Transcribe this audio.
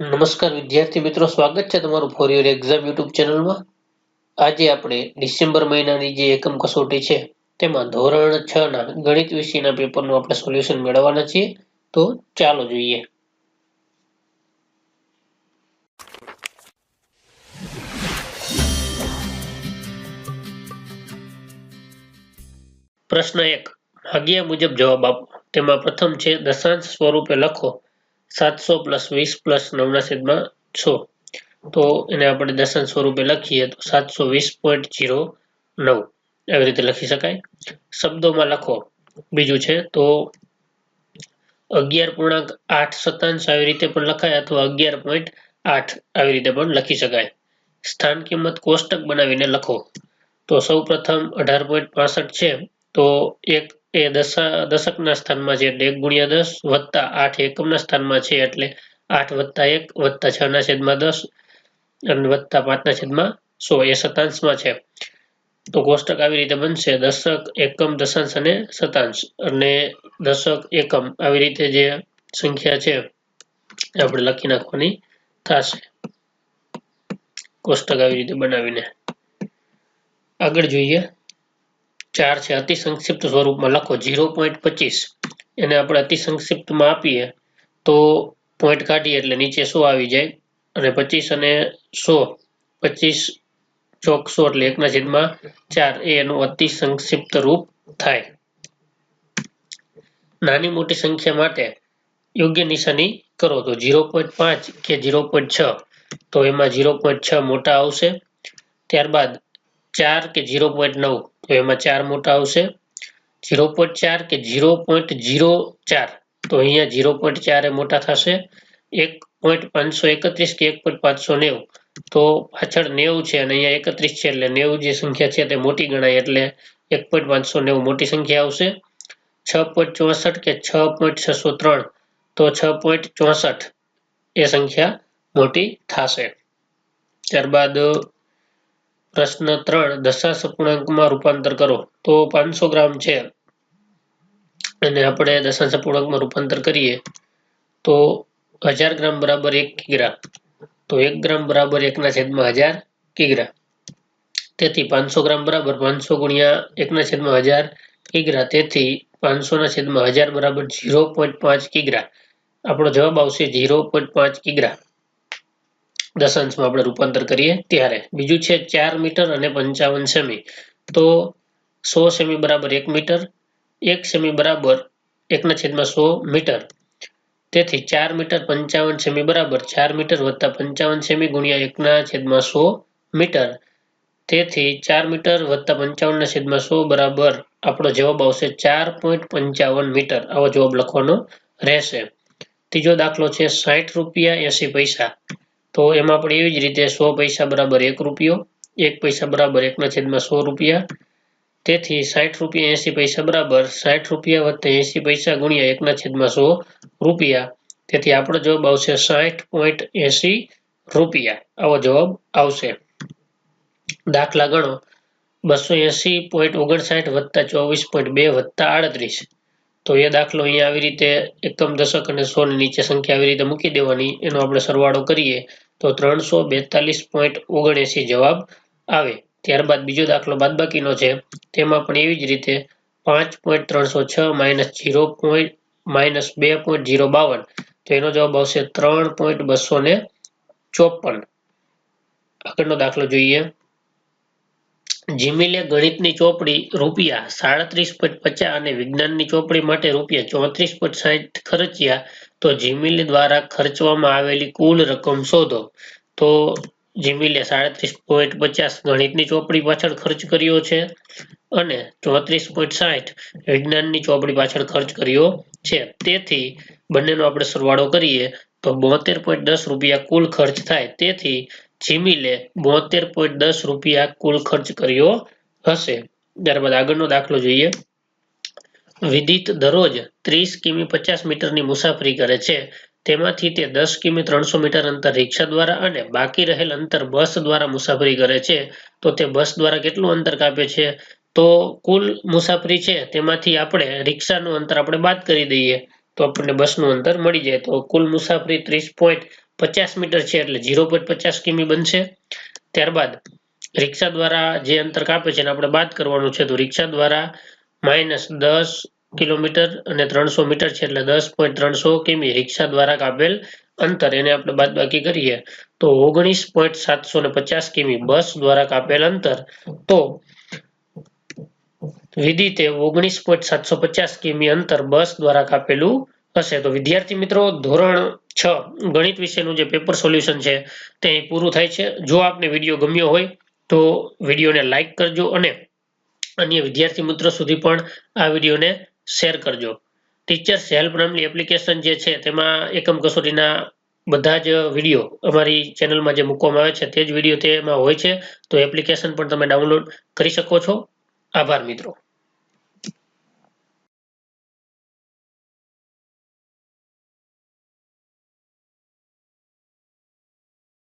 નમસ્કાર વિદ્યાર્થી મિત્રો, સ્વાગત છે તમારું ફોર યોર એક્ઝામ યુટ્યુબ ચેનલમાં. આજે આપણે ડિસેમ્બર મહિનાની જે એકમ કસોટી છે તેમાં ધોરણ 6 ના ગણિત વિષયના પેપરનું આપણે સોલ્યુશન મેળવવાના છીએ. તો ચાલો જોઈએ. પ્રશ્ન 1, ભાગ્યા મુજબ જવાબ આપો. તેમાં પ્રથમ છે દશાંશ સ્વરૂપે લખો 700 + 20 + 9/100. તો એને આપણે દશાંશ સ્વરૂપે લખીએ તો 720.09 આવી રીતે લખી શકાય. શબ્દોમાં લખો. બીજું છે તો 11.8 આવી રીતે પણ લખાય અથવા 11.8 આવી રીતે પણ લખી શકાય. સ્થાન કિંમત કોષ્ટક બનાવીને લખો. તો સૌપ્રથમ 18.65 છે તો એક એ દશકના સ્થાનમાં છે એટલે 1 × 10 વત્તા 8 એકમના સ્થાનમાં છે એટલે 8 + 1 + 6/10 અને વત્તા 5/100 એ શતાંશમાં છે. તો કોષ્ટક આવી રીતે બનશે: દશક, એકમ, દશાંશ અને શતાંશ. અને દશક, એકમ આવી રીતે જે સંખ્યા છે આપણે લખી નાખવાની થશે કોષ્ટક આવી રીતે બનાવીને. આગળ જોઈએ. 4 છે અતિ સંક્ષિપ્ત સ્વરૂપમાં લખો 0.25. એને આપણે અતિ સંક્ષિપ્તમાં આપીએ તો પોઈન્ટ કાઢીએ એટલે નીચે 100 આવી જાય અને 25 અને 100, 25 ચોક 100 એટલે 1/4 એ એનું અતિ સંક્ષિપ્ત રૂપ થાય. નાની મોટી સંખ્યા માટે યોગ્ય નિશાની કરો. તો 0.5 કે 0.6 તો એમાં 0.6 મોટા આવશે. ત્યારબાદ 4 કે 0.9 તો એમાં 4 મોટા આવશે. 0.4 કે 0.04 તો અહીંયા 0.4 એ મોટા થશે. 1.531 કે 1.590 તો પાછળ 90 છે અને અહીંયા 31 છે એટલે 90 જે સંખ્યા છે તે મોટી ગણાય એટલે 1.590 મોટી સંખ્યા આવશે. 6.64 કે 6.603 તો 6.64 એ સંખ્યા મોટી થશે. ત્યારબાદ પ્રશ્ન 3, દશાંશ અપૂર્ણાંકમાં રૂપાંતર કરો. તો 500 ગ્રામ છે અને આપણે દશાંશ અપૂર્ણાંકમાં રૂપાંતર કરીએ તો 1000 ગ્રામ બરાબર 1 કિગ્રા. તો 1 ગ્રામ બરાબર 1/1000 કિગ્રા. તેથી 500 ગ્રામ બરાબર 500 × 1/1000 કિગ્રા. તેથી 500/1000 બરાબર 0.5 કિગ્રા. આપણો જવાબ આવશે 0.5 કિગ્રા. દશાંશમાં આપણે રૂપાંતર કરીએ ત્યારે. બીજું છે 4 મીટર અને 55 સેમી. તો 100 સેમી બરાબર 1 મીટર, 1 સેમી બરાબર 1/100 મીટર. તેથી 4 મીટર 55 સેમી બરાબર 4 મીટર વત્તા 55 સેમી ગુણ્યા 1/100 મીટર. તેથી 4 મીટર વત્તા 55/100 બરાબર આપણો જવાબ આવશે 4.55 મીટર. આવો જવાબ લખવાનો રહેશે. ત્રીજો દાખલો છે 60 રૂપિયા 80 પૈસા. તો એમાં પણ એવી જ રીતે 100 પૈસા બરાબર 1 રૂપિયો, 1 પૈસા બરાબર 1/100 રૂપિયા. તેથી 60 રૂપિયા 80 પૈસા બરાબર 60 રૂપિયા વત્તા 80 પૈસા ગુણ્યા 1/100 રૂપિયા. તેથી આપણો જવાબ આવશે 60.80 રૂપિયા. આવો જવાબ આવશે. દાખલા ગણો 280.59 વત્તા 24.2 વત્તા 38. તો એ દાખલો અહીંયા આવી રીતે એકમ, દશક અને 100 ની નીચે સંખ્યા આવી રીતે મૂકી દેવાની. એનો આપણે સરવાળો કરીએ તો 342.79 જવાબ આવે. ત્યારબાદ બીજો દાખલો બાદબાકીનો છે. તેમાં પણ એવી જ રીતે 5.306 -2.052 તો એનો જવાબ આવશે 3.254. આગળનો દાખલો જોઈએ. જીમીલે ગણિતની ચોપડી રૂપિયા 37.50 અને વિજ્ઞાનની ચોપડી માટે રૂપિયા 34.60 ખર્ચ્યા. તો જીમીલે દ્વારા ખર્ચવામાં આવેલી કુલ રકમ શોધો. તો જીમીલે 37.50 ગણિતની ચોપડી પાછળ ખર્ચ કર્યો છે અને 34.60 વિજ્ઞાનની ચોપડી પાછળ ખર્ચ કર્યો છે. તેથી બંનેનો આપણે સરવાળો કરીએ તો 72.10 રૂપિયા કુલ ખર્ચ થાય. તેથી જીમીલે 72.10 રૂપિયા કુલ ખર્ચ કર્યો હશે. ત્યારબાદ આગળનો દાખલો જોઈએ. વિદિત દરરોજ 30 કિમી 50 મીટરની મુસાફરી કરે છે. તેમાંથી તે 10 કિમી 300 મીટર અંતર રિક્ષા દ્વારા અને બાકી રહેલ અંતર બસ દ્વારા મુસાફરી કરે છે. તો તે બસ દ્વારા કેટલું અંતર કાપે છે? તો કુલ મુસાફરી છે તેમાંથી આપણે રિક્ષાનું અંતર આપણે બાદ કરી દઈએ તો આપણને બસનું અંતર મળી જાય. તો કુલ મુસાફરી 50 મીટર છે એટલે 0.50 કિમી બનશે. ત્યારબાદ રિક્ષા દ્વારા જે અંતર કાપે છે એને આપણે બાદ કરવાનું છે, તો રિક્ષા દ્વારા -10 કિલોમીટર અને 300 મીટર છે એટલે 10.300 કિમી રિક્ષા દ્વારા કાપેલ અંતર, એને આપણે બાદબાકી કરીએ તો 19.750 કિમી બસ દ્વારા કાપેલ અંતર. તો વિદિતે 19.750 કિમી અંતર બસ દ્વારા કાપેલું હશે. તો વિદ્યાર્થી મિત્રો, ધોરણ 6 ગણિત વિષયનું જે પેપર સોલ્યુશન છે તે પૂરું થાય છે. જો આપને વિડીયો ગમ્યો હોય તો વિડીયોને લાઈક કરજો અને અન્ય વિદ્યાર્થી મિત્રો સુધી પણ આ વિડીયોને શેર કરજો. ટીચર્સ હેલ્પ નામની એપ્લિકેશન જે છે તેમાં એકમ કસોટીના બધા જ વિડીયો અમારી ચેનલમાં જે મૂકવામાં આવે છે તે જ વિડીયો તેમાં હોય છે. તો એપ્લિકેશન પણ તમે ડાઉનલોડ કરી શકો છો. આભાર મિત્રો.